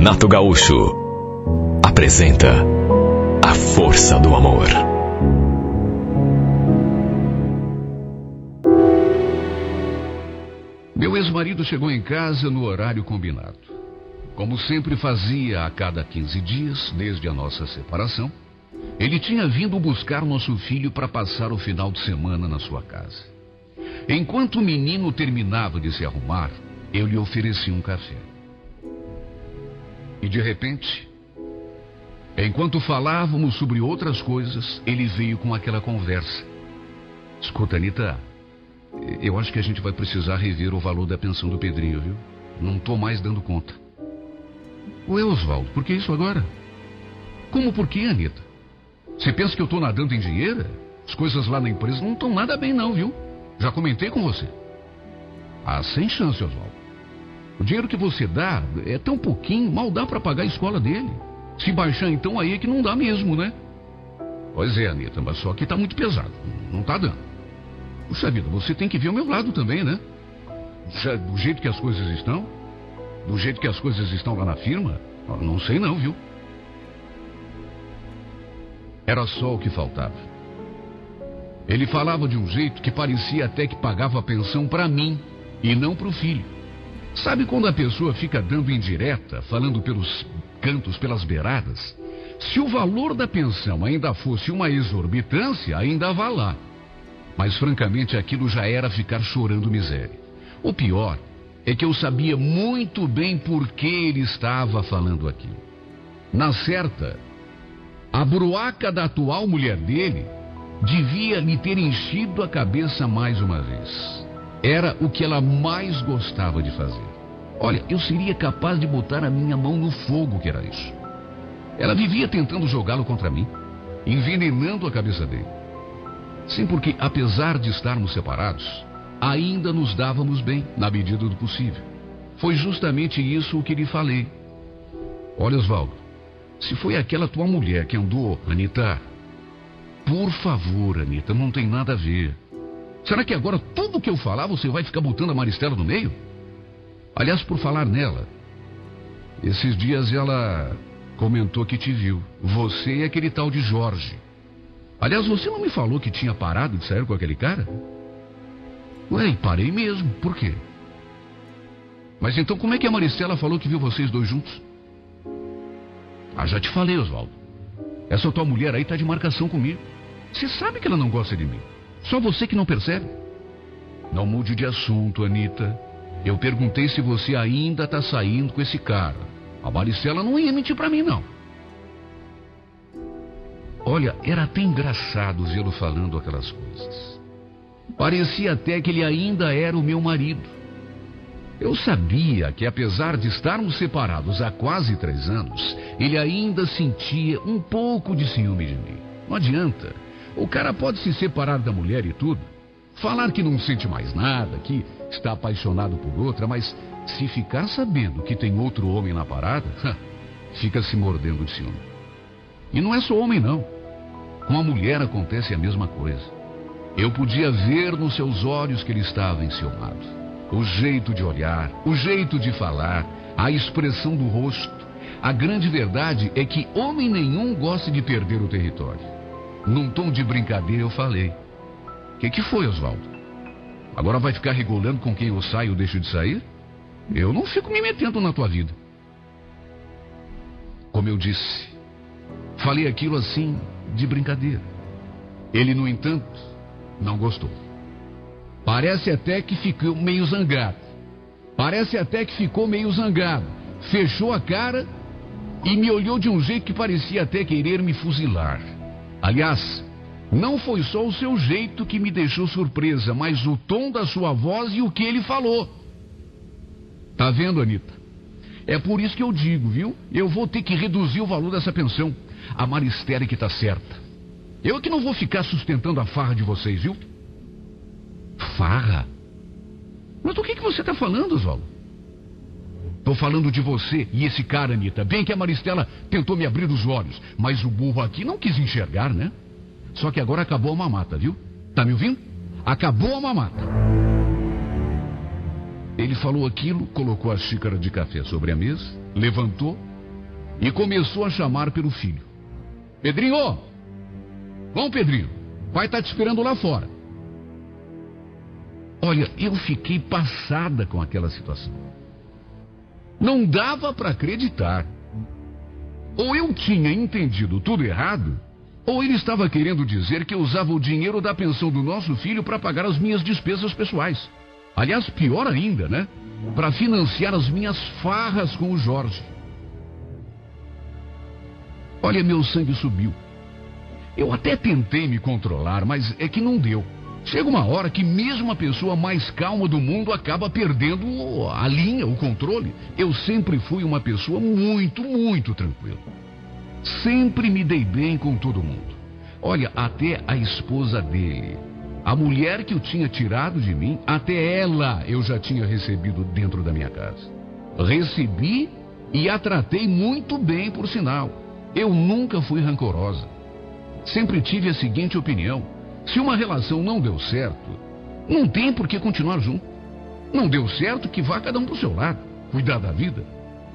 Renato Gaúcho apresenta A Força do Amor. Meu ex-marido chegou em casa no horário combinado. Como sempre fazia a cada 15 dias, desde a nossa separação, ele tinha vindo buscar nosso filho para passar o final de semana na sua casa. Enquanto o menino terminava de se arrumar, eu lhe ofereci um café. E de repente, enquanto falávamos sobre outras coisas, ele veio com aquela conversa. Escuta, Anitta, eu acho que a gente vai precisar rever o valor da pensão do Pedrinho, viu? Não tô mais dando conta. Ué, Oswaldo, por que isso agora? Como por quê, Anitta? Você pensa que eu tô nadando em dinheiro? As coisas lá na empresa não estão nada bem não, viu? Já comentei com você. Ah, sem chance, Oswaldo. O dinheiro que você dá é tão pouquinho, mal dá pra pagar a escola dele. Se baixar então, aí é que não dá mesmo, né? Pois é, Anitta, mas só que tá muito pesado. Não tá dando. Puxa vida, você tem que ver o meu lado também, né? Do jeito que as coisas estão, do jeito que as coisas estão lá na firma, não sei não, viu? Era só o que faltava. Ele falava de um jeito que parecia até que pagava a pensão pra mim e não pro filho. Sabe quando a pessoa fica dando indireta, falando pelos cantos, pelas beiradas? Se o valor da pensão ainda fosse uma exorbitância, ainda vá lá. Mas francamente aquilo já era ficar chorando miséria. O pior é que eu sabia muito bem por que ele estava falando aquilo. Na certa, a bruaca da atual mulher dele devia lhe ter enchido a cabeça mais uma vez. Era o que ela mais gostava de fazer. Olha, eu seria capaz de botar a minha mão no fogo que era isso. Ela vivia tentando jogá-lo contra mim, envenenando a cabeça dele. Sim, porque apesar de estarmos separados, ainda nos dávamos bem, na medida do possível. Foi justamente isso o que lhe falei. Olha, Oswaldo, se foi aquela tua mulher que andou, Anitta, por favor, Anitta, não tem nada a ver. Será que agora tudo que eu falar você vai ficar botando a Maristela no meio? Aliás, por falar nela, esses dias ela comentou que te viu. Você e aquele tal de Jorge. Aliás, você não me falou que tinha parado de sair com aquele cara? Ué, parei mesmo. Por quê? Mas então como é que a Maristela falou que viu vocês dois juntos? Ah, já te falei, Oswaldo. Essa tua mulher aí tá de marcação comigo. Você sabe que ela não gosta de mim. Só você que não percebe. Não mude de assunto, Anitta. Eu perguntei se você ainda tá saindo com esse cara. A Maristela não ia mentir pra mim, não. Olha, era até engraçado vê-lo falando aquelas coisas. Parecia até que ele ainda era o meu marido. Eu sabia que, apesar de estarmos separados há quase 3 anos, ele ainda sentia um pouco de ciúme de mim. Não adianta. O cara pode se separar da mulher e tudo, falar que não sente mais nada, que está apaixonado por outra, mas se ficar sabendo que tem outro homem na parada, fica se mordendo de ciúme. E não é só homem, não. Com a mulher acontece a mesma coisa. Eu podia ver nos seus olhos que ele estava enciumado. O jeito de olhar, o jeito de falar, a expressão do rosto. A grande verdade é que homem nenhum gosta de perder o território. Num tom de brincadeira eu falei. Que foi, Oswaldo? Agora vai ficar regulando com quem eu saio ou deixo de sair? Eu não fico me metendo na tua vida. Como eu disse, falei aquilo assim, de brincadeira. Ele, no entanto, não gostou. Parece até que ficou meio zangado. Fechou a cara e me olhou de um jeito que parecia até querer me fuzilar. Aliás, não foi só o seu jeito que me deixou surpresa, mas o tom da sua voz e o que ele falou. Tá vendo, Anitta? É por isso que eu digo, viu? Eu vou ter que reduzir o valor dessa pensão. A Maristela que tá certa. Eu que não vou ficar sustentando a farra de vocês, viu? Farra? Mas do que você tá falando, Oswaldo? Tô falando de você e esse cara, Anitta. Bem que a Maristela tentou me abrir os olhos, mas o burro aqui não quis enxergar, né? Só que agora acabou a mamata, viu? Tá me ouvindo? Acabou a mamata. Ele falou aquilo, colocou a xícara de café sobre a mesa, levantou e começou a chamar pelo filho. Pedrinho! Vamos, Pedrinho. Pai tá te esperando lá fora. Olha, eu fiquei passada com aquela situação. Não dava para acreditar. Ou eu tinha entendido tudo errado, ou ele estava querendo dizer que eu usava o dinheiro da pensão do nosso filho para pagar as minhas despesas pessoais. Aliás, pior ainda, né? Para financiar as minhas farras com o Jorge. Olha, meu sangue subiu. Eu até tentei me controlar, mas é que não deu. Chega uma hora que mesmo a pessoa mais calma do mundo acaba perdendo a linha, o controle. Eu sempre fui uma pessoa muito tranquila. Sempre me dei bem com todo mundo. Olha, até a esposa dele, a mulher que eu tinha tirado de mim, até ela eu já tinha recebido dentro da minha casa. Recebi e a tratei muito bem, por sinal. Eu nunca fui rancorosa. Sempre tive a seguinte opinião: se uma relação não deu certo, não tem por que continuar junto. Não deu certo, que vá cada um pro seu lado, cuidar da vida.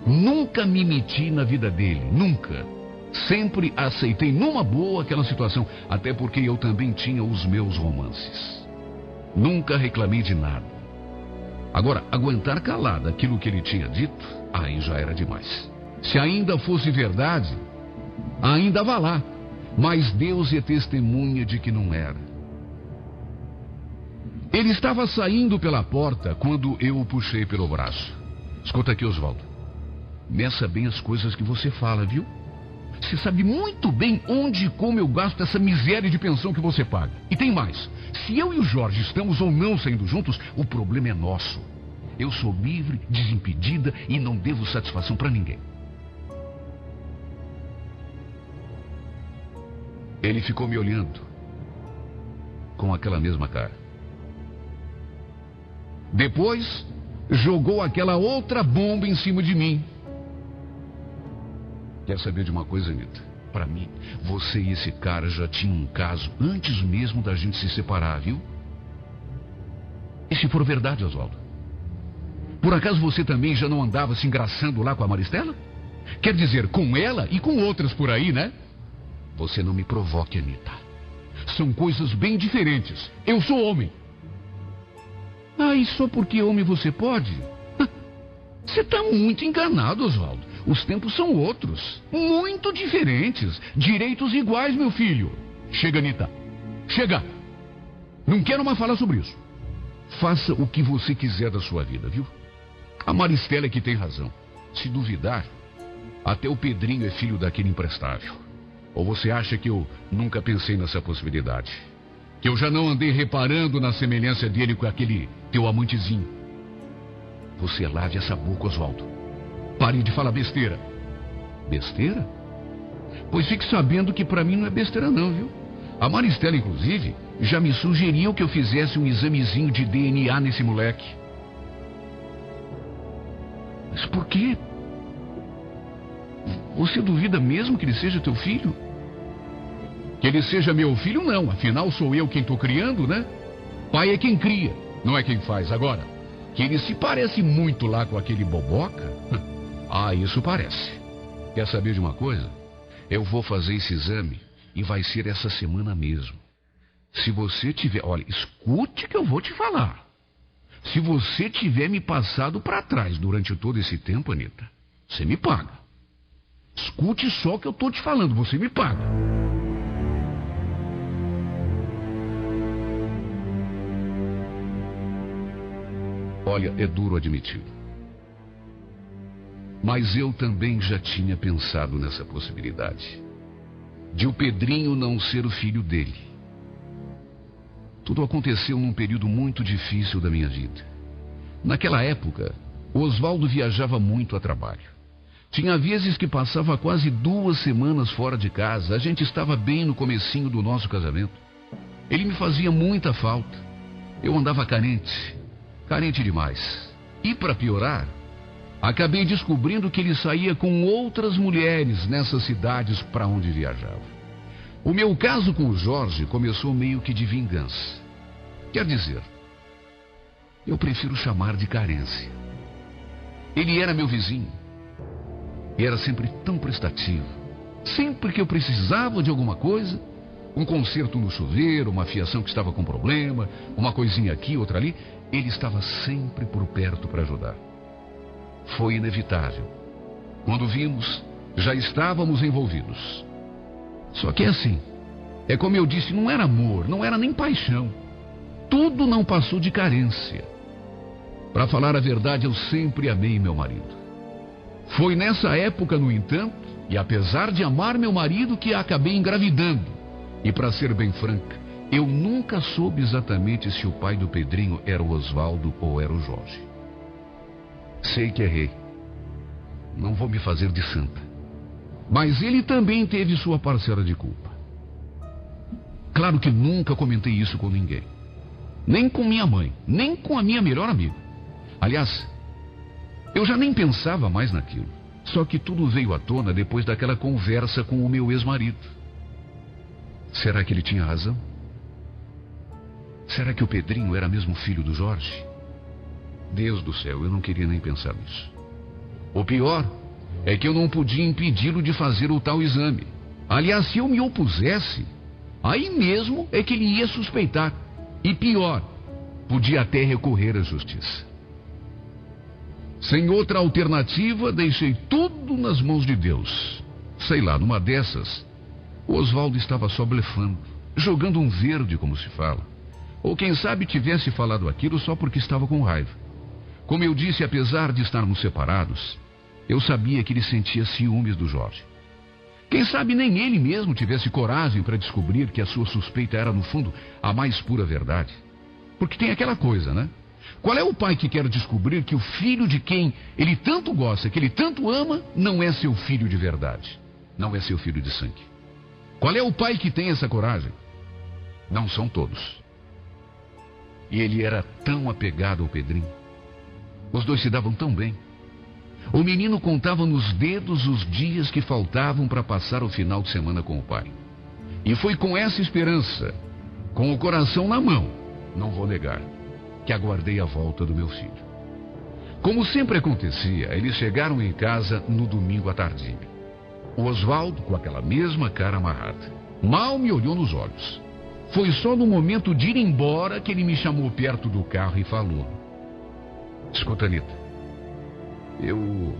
Nunca me meti na vida dele, nunca. Sempre aceitei numa boa aquela situação, até porque eu também tinha os meus romances. Nunca reclamei de nada. Agora, aguentar calada aquilo que ele tinha dito, aí já era demais. Se ainda fosse verdade, ainda vá lá. Mas Deus é testemunha de que não era. Ele estava saindo pela porta quando eu o puxei pelo braço. Escuta aqui, Oswaldo. Meça bem as coisas que você fala, viu? Você sabe muito bem onde e como eu gasto essa miséria de pensão que você paga. E tem mais. Se eu e o Jorge estamos ou não saindo juntos, o problema é nosso. Eu sou livre, desimpedida e não devo satisfação para ninguém. Ele ficou me olhando com aquela mesma cara. Depois, jogou aquela outra bomba em cima de mim. Quer saber de uma coisa, Anitta? Para mim, você e esse cara já tinham um caso antes mesmo da gente se separar, viu? E se for verdade, Oswaldo? Por acaso você também já não andava se engraçando lá com a Maristela? Quer dizer, com ela e com outras por aí, né? Você não me provoque, Anitta. São coisas bem diferentes. Eu sou homem. Ah, e só porque homem você pode? Você está muito enganado, Oswaldo. Os tempos são outros. Muito diferentes. Direitos iguais, meu filho. Chega, Anitta. Chega. Não quero mais falar sobre isso. Faça o que você quiser da sua vida, viu? A Maristela é que tem razão. Se duvidar, até o Pedrinho é filho daquele imprestável. Ou você acha que eu nunca pensei nessa possibilidade? Que eu já não andei reparando na semelhança dele com aquele teu amantezinho? Você lave essa boca, Oswaldo. Pare de falar besteira. Besteira? Pois fique sabendo que pra mim não é besteira não, viu? A Maristela, inclusive, já me sugeriu que eu fizesse um examezinho de DNA nesse moleque. Mas por quê? Você duvida mesmo que ele seja teu filho? Que ele seja meu filho, não. Afinal, sou eu quem estou criando, né? Pai é quem cria, não é quem faz. Agora, que ele se parece muito lá com aquele boboca? Ah, isso parece. Quer saber de uma coisa? Eu vou fazer esse exame e vai ser essa semana mesmo. Se você tiver... Olha, escute que eu vou te falar. Se você tiver me passado para trás durante todo esse tempo, Anitta, você me paga. Escute só o que eu tô te falando, você me paga. Olha, é duro admitir. Mas eu também já tinha pensado nessa possibilidade. De o Pedrinho não ser o filho dele. Tudo aconteceu num período muito difícil da minha vida. Naquela época, Oswaldo viajava muito a trabalho. Tinha vezes que passava quase 2 semanas fora de casa. A gente estava bem no comecinho do nosso casamento. Ele me fazia muita falta. Eu andava carente demais. E para piorar, acabei descobrindo que ele saía com outras mulheres nessas cidades para onde viajava. O meu caso com o Jorge começou meio que de vingança. Quer dizer, eu prefiro chamar de carência. Ele era meu vizinho. E era sempre tão prestativo. Sempre que eu precisava de alguma coisa, um conserto no chuveiro, uma fiação que estava com problema, uma coisinha aqui, outra ali, ele estava sempre por perto para ajudar. Foi inevitável. Quando vimos, já estávamos envolvidos. Só que é assim. É como eu disse, não era amor, não era nem paixão. Tudo não passou de carência. Para falar a verdade, eu sempre amei meu marido. Foi nessa época, no entanto, e apesar de amar meu marido, que acabei engravidando. E para ser bem franca, eu nunca soube exatamente se o pai do Pedrinho era o Osvaldo ou era o Jorge. Sei que errei. Não vou me fazer de santa. Mas ele também teve sua parcela de culpa. Claro que nunca comentei isso com ninguém. Nem com minha mãe, nem com a minha melhor amiga. Aliás, eu já nem pensava mais naquilo. Só que tudo veio à tona depois daquela conversa com o meu ex-marido. Será que ele tinha razão? Será que o Pedrinho era mesmo filho do Jorge? Deus do céu, eu não queria nem pensar nisso. O pior é que eu não podia impedi-lo de fazer o tal exame. Aliás, se eu me opusesse, aí mesmo é que ele ia suspeitar. E pior, podia até recorrer à justiça. Sem outra alternativa, deixei tudo nas mãos de Deus. Sei lá, numa dessas, o Osvaldo estava só blefando, jogando um verde, como se fala. Ou quem sabe tivesse falado aquilo só porque estava com raiva. Como eu disse, apesar de estarmos separados, eu sabia que ele sentia ciúmes do Jorge. Quem sabe nem ele mesmo tivesse coragem para descobrir que a sua suspeita era, no fundo, a mais pura verdade. Porque tem aquela coisa, né? Qual é o pai que quer descobrir que o filho de quem ele tanto gosta, que ele tanto ama, não é seu filho de verdade? Não é seu filho de sangue? Qual é o pai que tem essa coragem? Não são todos. E ele era tão apegado ao Pedrinho. Os dois se davam tão bem. O menino contava nos dedos os dias que faltavam para passar o final de semana com o pai. E foi com essa esperança, com o coração na mão, não vou negar, que aguardei a volta do meu filho. Como sempre acontecia, eles chegaram em casa no domingo à tardinha. O Osvaldo, com aquela mesma cara amarrada, mal me olhou nos olhos. Foi só no momento de ir embora que ele me chamou perto do carro e falou: Escuta, Anitta, eu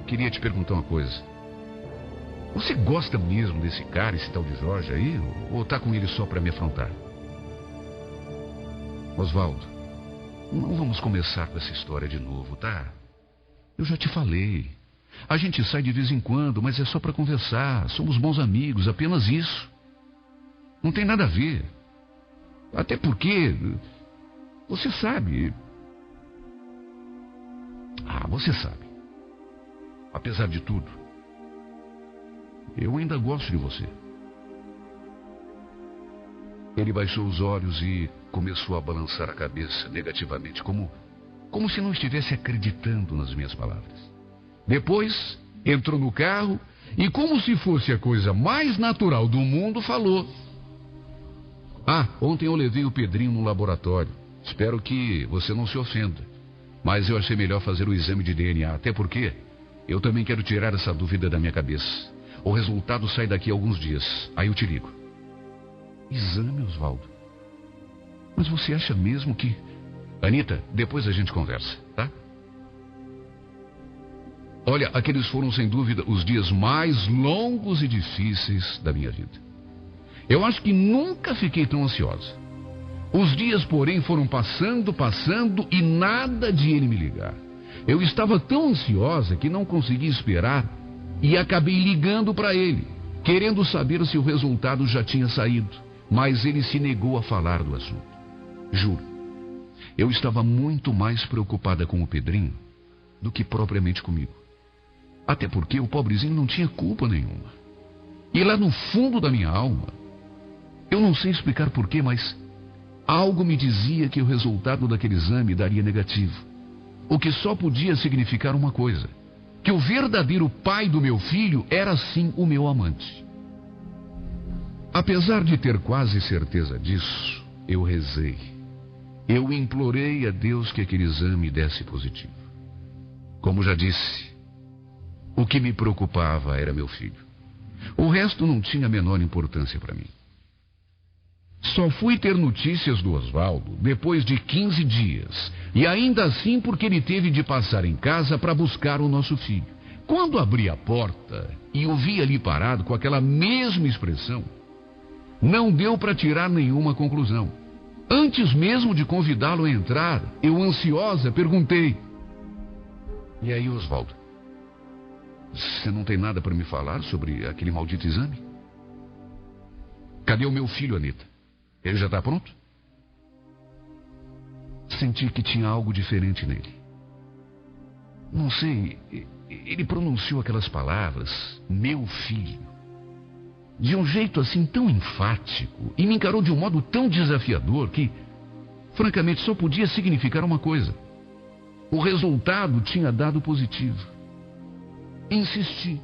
queria te perguntar uma coisa. Você gosta mesmo desse cara, esse tal de Jorge aí, ou tá com ele só para me afrontar? Osvaldo, não vamos começar com essa história de novo, tá? Eu já te falei. A gente sai de vez em quando, mas é só para conversar. Somos bons amigos, apenas isso. Não tem nada a ver. Até porque, você sabe. Você sabe. Apesar de tudo, eu ainda gosto de você. Ele baixou os olhos e começou a balançar a cabeça negativamente, como se não estivesse acreditando nas minhas palavras. Depois, entrou no carro e, como se fosse a coisa mais natural do mundo, falou: Ontem eu levei o Pedrinho no laboratório. Espero que você não se ofenda, mas eu achei melhor fazer o exame de DNA, até porque eu também quero tirar essa dúvida da minha cabeça. O resultado sai daqui a alguns dias, aí eu te ligo. Exame, Osvaldo? Mas você acha mesmo que... Anitta, depois a gente conversa, tá? Olha, aqueles foram sem dúvida os dias mais longos e difíceis da minha vida. Eu acho que nunca fiquei tão ansiosa. Os dias, porém, foram passando e nada de ele me ligar. Eu estava tão ansiosa que não consegui esperar e acabei ligando para ele, querendo saber se o resultado já tinha saído, mas ele se negou a falar do assunto. Juro, eu estava muito mais preocupada com o Pedrinho do que propriamente comigo. Até porque o pobrezinho não tinha culpa nenhuma. E lá no fundo da minha alma, eu não sei explicar porquê, mas algo me dizia que o resultado daquele exame daria negativo. O que só podia significar uma coisa: que o verdadeiro pai do meu filho era sim o meu amante. Apesar de ter quase certeza disso, eu rezei. Eu implorei a Deus que aquele exame desse positivo. Como já disse, O que me preocupava era meu filho. O resto não tinha a menor importância para mim. Só fui ter notícias do Osvaldo depois de 15 dias. E ainda assim porque ele teve de passar em casa para buscar o nosso filho. Quando abri a porta e o vi ali parado com aquela mesma expressão, não deu para tirar nenhuma conclusão. Antes mesmo de convidá-lo a entrar, eu ansiosa perguntei: "E aí, Osvaldo? Você não tem nada para me falar sobre aquele maldito exame? Cadê o meu filho, Anita? Ele já está pronto?" Senti que tinha algo diferente nele. Não sei, ele pronunciou aquelas palavras, "meu filho", de um jeito assim tão enfático e me encarou de um modo tão desafiador que, francamente, só podia significar uma coisa: o resultado tinha dado positivo. Insisti: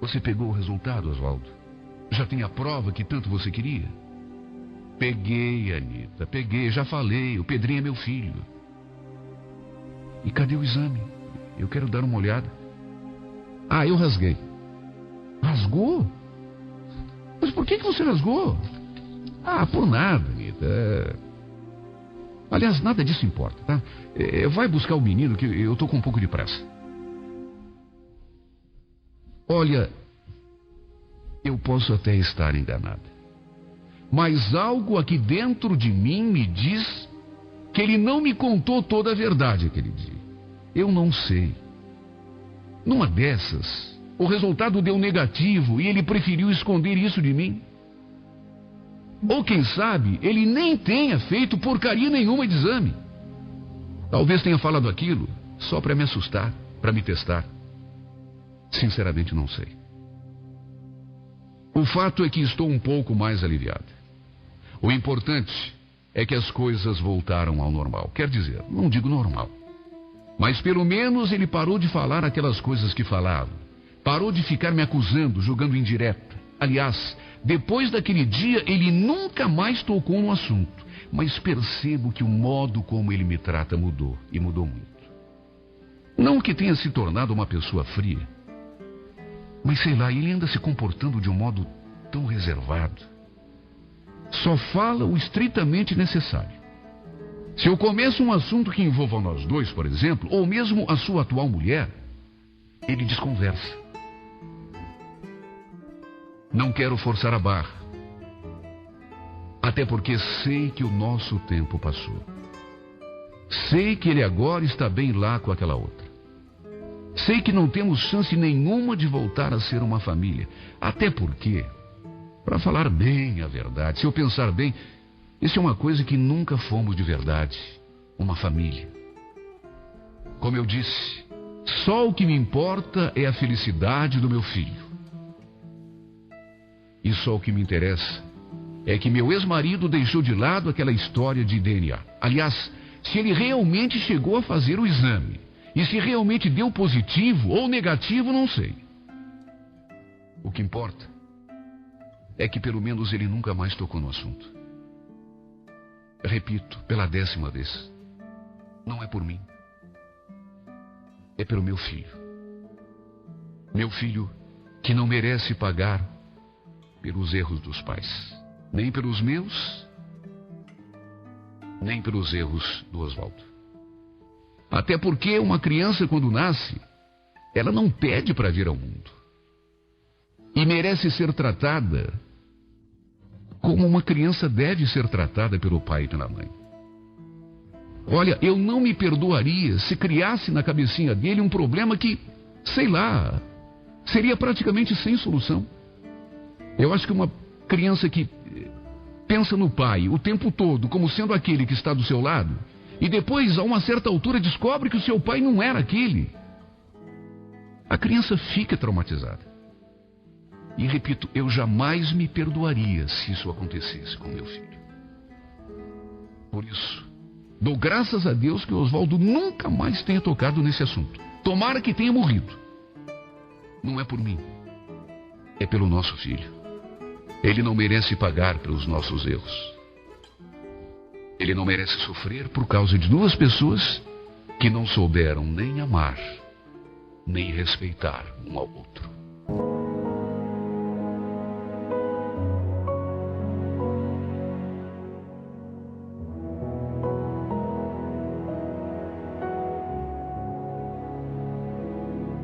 "Você pegou o resultado, Osvaldo? Já tem a prova que tanto você queria?" "Peguei, Anita, peguei, já falei, o Pedrinho é meu filho." "E cadê o exame? Eu quero dar uma olhada." "Ah, eu rasguei." "Rasgou? Mas por que você rasgou?" "Ah, por nada, Anita. Aliás, nada disso importa, tá? Vai buscar o menino que eu tô com um pouco de pressa." Olha, eu posso até estar enganada, mas algo aqui dentro de mim me diz que ele não me contou toda a verdade aquele dia. Eu não sei. Numa dessas, o resultado deu negativo e ele preferiu esconder isso de mim. Ou quem sabe, ele nem tenha feito porcaria nenhuma de exame. Talvez tenha falado aquilo só para me assustar, para me testar. Sinceramente, não sei. O fato é que estou um pouco mais aliviada. O importante é que as coisas voltaram ao normal. Quer dizer, não digo normal, mas pelo menos ele parou de falar aquelas coisas que falava. Parou de ficar me acusando, jogando indireta. Aliás, depois daquele dia, ele nunca mais tocou no assunto. Mas percebo que o modo como ele me trata mudou, e mudou muito. Não que tenha se tornado uma pessoa fria, mas sei lá, ele anda se comportando de um modo tão reservado. Só fala o estritamente necessário. Se eu começo um assunto que envolva nós dois, por exemplo, ou mesmo a sua atual mulher, ele desconversa. Não quero forçar a barra, até porque sei que o nosso tempo passou. Sei que ele agora está bem lá com aquela outra. Sei que não temos chance nenhuma de voltar a ser uma família, até porque, para falar bem a verdade, se eu pensar bem, isso é uma coisa que nunca fomos de verdade, uma família. Como eu disse, só o que me importa é a felicidade do meu filho. E só o que me interessa é que meu ex-marido deixou de lado aquela história de DNA. Aliás, se ele realmente chegou a fazer o exame, e se realmente deu positivo ou negativo, não sei. O que importa é que pelo menos ele nunca mais tocou no assunto. Repito, pela 10ª vez. Não é por mim. É pelo meu filho. Meu filho que não merece pagar pelos erros dos pais. Nem pelos meus, nem pelos erros do Osvaldo. Até porque uma criança, quando nasce, ela não pede para vir ao mundo. E merece ser tratada como uma criança deve ser tratada pelo pai e pela mãe. Olha, eu não me perdoaria se criasse na cabecinha dele um problema que, sei lá, seria praticamente sem solução. Eu acho que uma criança que pensa no pai o tempo todo como sendo aquele que está do seu lado, e depois, a uma certa altura, descobre que o seu pai não era aquele, a criança fica traumatizada. E repito, eu jamais me perdoaria se isso acontecesse com meu filho. Por isso, dou graças a Deus que o Osvaldo nunca mais tenha tocado nesse assunto. Tomara que tenha morrido. Não é por mim, é pelo nosso filho. Ele não merece pagar pelos nossos erros. Ele não merece sofrer por causa de duas pessoas que não souberam nem amar nem respeitar um ao outro.